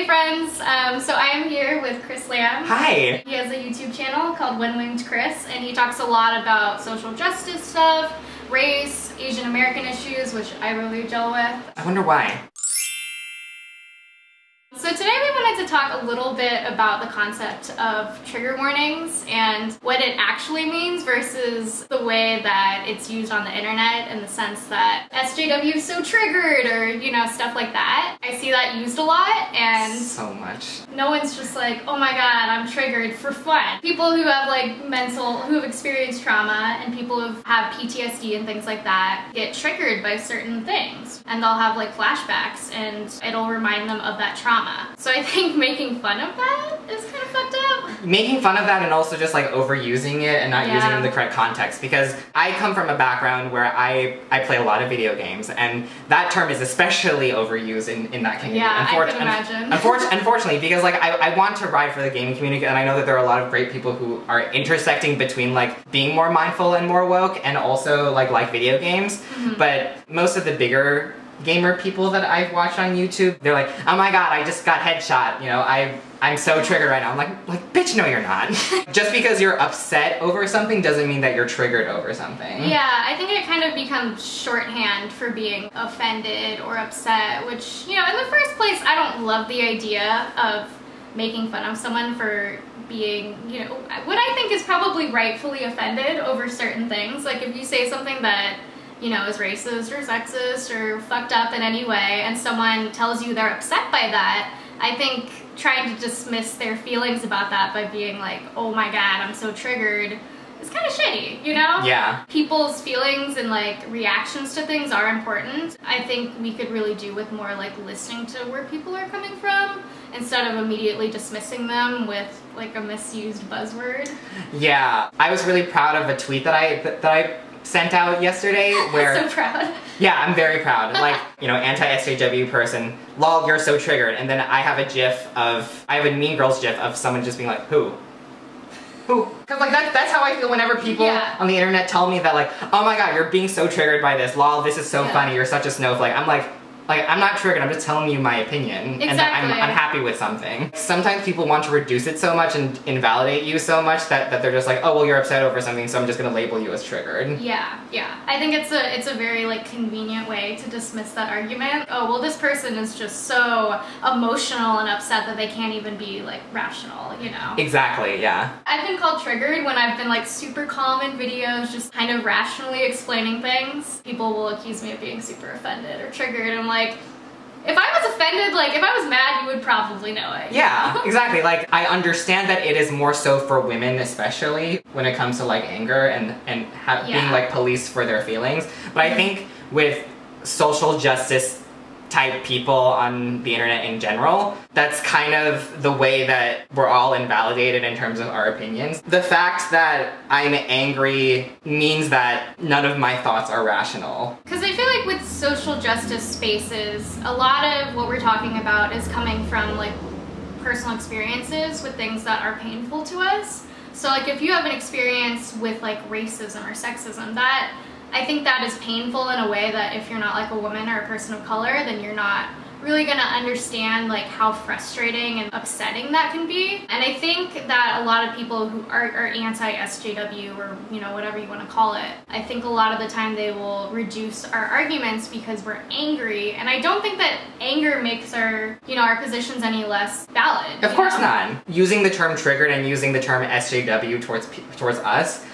Hey friends, so I am here with Chris Lam. Hi! He has a YouTube channel called One Winged Chris, and he talks a lot about social justice stuff, race, Asian American issues, which I really gel with. I wonder why. So today we wanted to talk a little bit about the concept of trigger warnings and what it actually means versus the way that it's used on the internet, in the sense that SJW is so triggered, or, you know, stuff like that. I see that used a lot, and so much. no one's just like, oh my god, I'm triggered, for fun. People who have who have experienced trauma and people who have PTSD and things like that get triggered by certain things, and they'll have like flashbacks and it'll remind them of that trauma. So I think making fun of that is kind of fucked up. Making fun of that and also just like overusing it and not using it in the correct context, because I come from a background where I play a lot of video games, and that term is especially overused in that community. Yeah, I can imagine. Unfortunately, because like I want to ride for the gaming community, and I know that there are a lot of great people who are intersecting between like being more mindful and more woke and also like video games, but most of the bigger gamer people that I've watched on YouTube, they're like, oh my god, I just got headshot, you know, I'm so triggered right now. I'm like, bitch, no you're not. Just because you're upset over something doesn't mean that you're triggered over something. Yeah, I think it kind of becomes shorthand for being offended or upset, which, you know, in the first place, I don't love the idea of making fun of someone for being, you know, what I think is probably rightfully offended over certain things. Like if you say something that, you know, is racist or sexist or fucked up in any way, and someone tells you they're upset by that, I think trying to dismiss their feelings about that by being like, oh my god, I'm so triggered, is kind of shitty, you know? Yeah. People's feelings and like reactions to things are important. I think we could really do with more like listening to where people are coming from, instead of immediately dismissing them with like a misused buzzword. Yeah, I was really proud of a tweet that I sent out yesterday where... I'm so proud. Yeah, I'm very proud. Like, you know, anti-SJW person, lol, you're so triggered. And then I have a Mean Girls gif of someone just being like, who? Who? Because like that's how I feel whenever people on the internet tell me that like, oh my god, you're being so triggered by this, lol, this is so funny, you're such a snowflake. I'm like, I'm not triggered, I'm just telling you my opinion, and that I'm happy with something. Sometimes people want to reduce it so much and invalidate you so much that they're just like, oh well, you're upset over something, so I'm just gonna label you as triggered. Yeah. I think it's a very like convenient way to dismiss that argument. Oh well, this person is just so emotional and upset that they can't even be like rational, you know? Exactly, yeah. I've been called triggered when I've been like super calm in videos, just kind of rationally explaining things. People will accuse me of being super offended or triggered, and I'm like, if I was offended, like if I was mad, you would probably know it. Yeah, exactly. Like I understand that it is more so for women, especially when it comes to like anger and being like policed for their feelings. But I think with social justice type people on the internet in general, that's kind of the way that we're all invalidated in terms of our opinions. The fact that I'm angry means that none of my thoughts are rational. Because I feel like with social justice spaces, a lot of what we're talking about is coming from like personal experiences with things that are painful to us. So like if you have an experience with like racism or sexism, I think that is painful in a way that if you're not like a woman or a person of color, then you're not really gonna understand like how frustrating and upsetting that can be. And I think that a lot of people who are anti-SJW, or you know, whatever you want to call it, I think a lot of the time they will reduce our arguments because we're angry, and I don't think that anger makes our, you know, our positions any less valid. Of course not. Using the term triggered and using the term SJW towards us,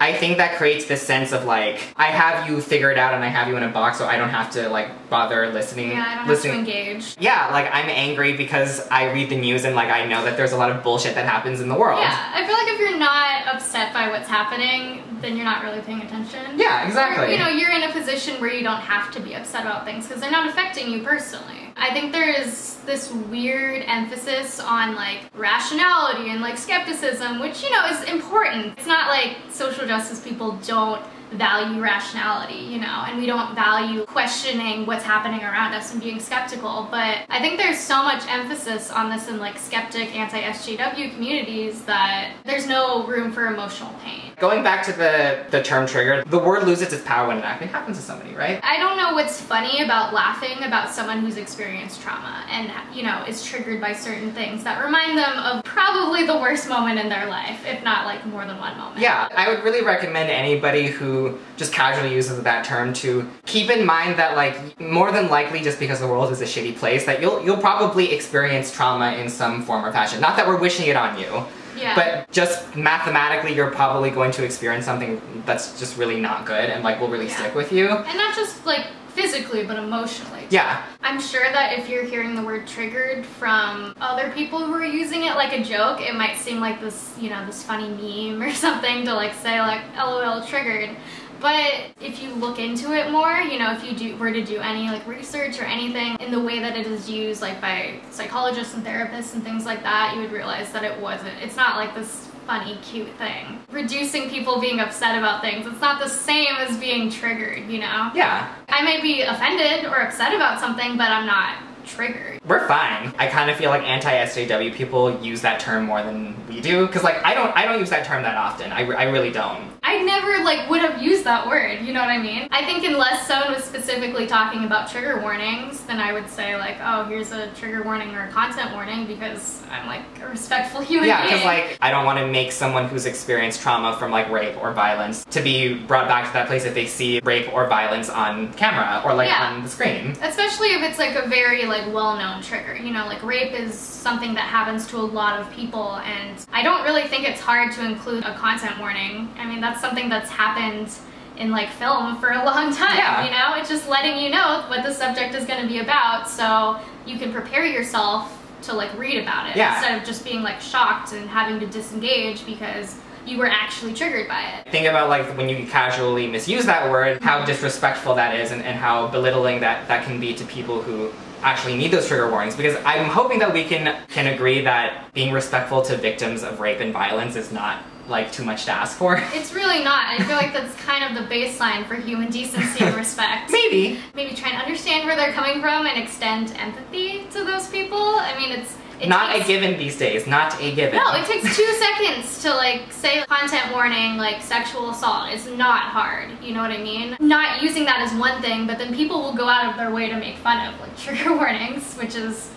I think that creates this sense of like, I have you figured out and I have you in a box, so I don't have to like bother listening. Yeah, I don't have to engage. Yeah, like I'm angry because I read the news and like I know that there's a lot of bullshit that happens in the world. Yeah, I feel like if you're not upset by what's happening, then you're not really paying attention. Yeah, exactly. Or, you know, you're in a position where you don't have to be upset about things because they're not affecting you personally. I think there is this weird emphasis on like rationality and like skepticism, which, you know, is important. It's not like social justice people don't value rationality, you know, and we don't value questioning what's happening around us and being skeptical. But I think there's so much emphasis on this in like skeptic, anti-SJW communities that there's no room for emotional pain. Going back to the term trigger, the word loses its power when it actually happens to somebody, right? I don't know what's funny about laughing about someone who's experienced trauma and, you know, is triggered by certain things that remind them of probably the worst moment in their life, if not like more than one moment. Yeah, I would really recommend anybody who just casually uses that term to keep in mind that, like, more than likely, just because the world is a shitty place, that you'll probably experience trauma in some form or fashion. Not that we're wishing it on you. Yeah. But just mathematically, you're probably going to experience something that's just really not good and like will really stick with you. And not just like physically, but emotionally. Yeah. I'm sure that if you're hearing the word triggered from other people who are using it like a joke, it might seem like this, you know, this funny meme or something to like say like, LOL triggered. But if you look into it more, you know, if you were to do any like research or anything in the way that it is used like by psychologists and therapists and things like that, you would realize that it's not like this funny, cute thing. Reducing people being upset about things, it's not the same as being triggered, you know? Yeah. I may be offended or upset about something, but I'm not triggered. We're fine. I kind of feel like anti-SJW people use that term more than we do, because like I don't use that term that often. I really don't. I never like would have used that word, you know what I mean? I think unless someone was specifically talking about trigger warnings, then I would say like, oh, here's a trigger warning or a content warning, because I'm like a respectful human being. Yeah, because like I don't want to make someone who's experienced trauma from like rape or violence to be brought back to that place if they see rape or violence on camera or like on the screen. Especially if it's like a very like well-known trigger, you know, like rape is something that happens to a lot of people, and I don't really think it's hard to include a content warning. I mean, that's something that's happened in like film for a long time, you know? It's just letting you know what the subject is going to be about so you can prepare yourself to like read about it instead of just being like shocked and having to disengage because you were actually triggered by it. Think about like when you casually misuse that word, how disrespectful that is and how belittling that can be to people who actually need those trigger warnings, because I'm hoping that we can agree that being respectful to victims of rape and violence is not like too much to ask for. It's really not. I feel like that's kind of the baseline for human decency and respect. Maybe try and understand where they're coming from and extend empathy to those people. I mean, it's not a given these days, not a given. No, it takes 2 seconds to like say content warning, like sexual assault. It's not hard, you know what I mean? Not using that as one thing, but then people will go out of their way to make fun of like trigger warnings, which is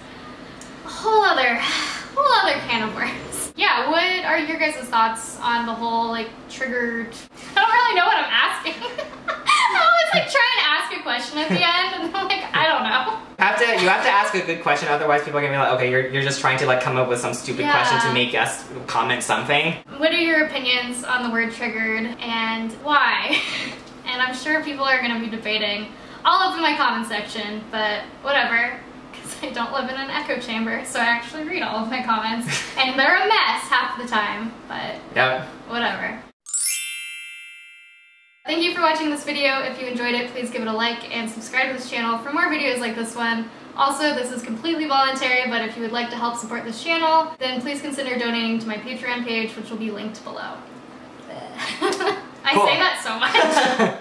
a whole other can of worms. Yeah, what are your guys' thoughts on the whole like triggered? I don't really know what I'm asking. I always like try and ask a question at the end, and I'm like, I don't know. You have to ask a good question, otherwise people are gonna be like, okay, you're just trying to like come up with some stupid question to make us comment something. What are your opinions on the word triggered and why? And I'm sure people are gonna be debating all up in my comment section, but whatever. I don't live in an echo chamber, so I actually read all of my comments, and they're a mess half the time, but whatever. Thank you for watching this video. If you enjoyed it, please give it a like and subscribe to this channel for more videos like this one. Also, this is completely voluntary, but if you would like to help support this channel, then please consider donating to my Patreon page, which will be linked below. I say that so much.